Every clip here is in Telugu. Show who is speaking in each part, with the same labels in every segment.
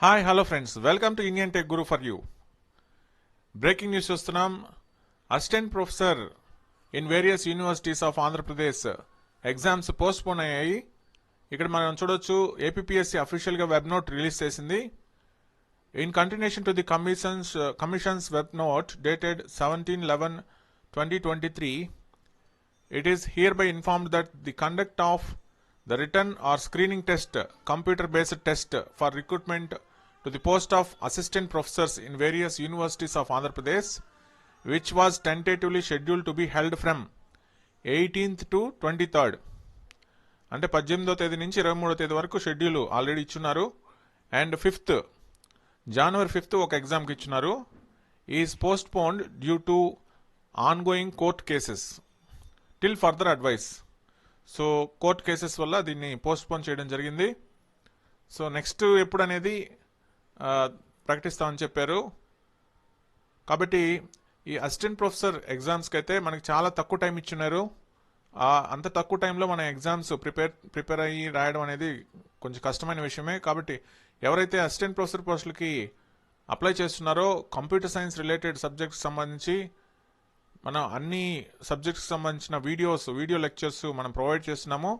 Speaker 1: Hi hello friends, welcome to Indian tech Guru for you. Breaking news చూస్తున్నాం. Assistant professor in various universities of Andhra Pradesh exams postpone అయ్యాయి. ఇక్కడ మనం చూడొచ్చు, ఏపీపీఎస్సీ అఫీషియల్గా వెబ్ నోట్ రిలీజ్ చేసింది. In continuation to the commissions web note dated 17/11/2023, it is hereby informed that the conduct of the written or screening test, computer-based test for recruitment to the post of assistant professors in various universities of Andhra Pradesh, which was tentatively scheduled to be held from 18th to 23rd. అంటే 18వ తేదీ నుంచి 23వ తేదీ వరకు షెడ్యూల్ ఆల్రెడీ ఇచ్చున్నారు. అండ్ January 5th ఒక ఎగ్జామ్కి ఇచ్చున్నారు. Is postponed due to ongoing court cases till further advice. So court cases వల్ల దీన్ని పోస్ట్పోన్ చేయడం జరిగింది. సో నెక్స్ట్ ఎప్పుడు అనేది ప్రకటిస్తామని చెప్పారు. కాబట్టి ఈ అసిస్టెంట్ ప్రొఫెసర్ ఎగ్జామ్స్కి అయితే మనకి చాలా తక్కువ టైం ఇచ్చున్నారు. అంత తక్కువ టైంలో మన ఎగ్జామ్స్ ప్రిపేర్ అయ్యి రాయడం అనేది కొంచెం కష్టమైన విషయమే. కాబట్టి ఎవరైతే అసిస్టెంట్ ప్రొఫెసర్ పోస్టులకి అప్లై చేస్తున్నారో, కంప్యూటర్ సైన్స్ రిలేటెడ్ సబ్జెక్ట్స్ సంబంధించి మనం అన్ని సబ్జెక్ట్స్కి సంబంధించిన వీడియో లెక్చర్స్ మనం ప్రొవైడ్ చేస్తున్నాము.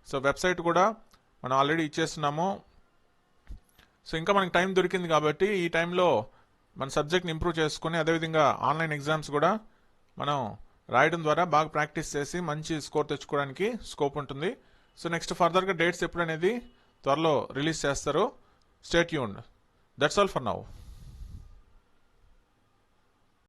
Speaker 1: సో వెబ్సైట్ కూడా మనం ఆల్రెడీ ఇచ్చేస్తున్నాము. సో ఇంకా మనకి టైం దొరికింది కాబట్టి ఈ టైంలో మన సబ్జెక్ట్ని ఇంప్రూవ్ చేసుకొని, అదేవిధంగా ఆన్లైన్ ఎగ్జామ్స్ కూడా మనం రాయడం ద్వారా బాగా ప్రాక్టీస్ చేసి మంచి స్కోర్ తెచ్చుకోవడానికి స్కోప్ ఉంటుంది. సో నెక్స్ట్ ఫర్దర్గా డేట్స్ ఎప్పుడు అనేది త్వరలో రిలీజ్ చేస్తారు. Stay tuned. That's all for now.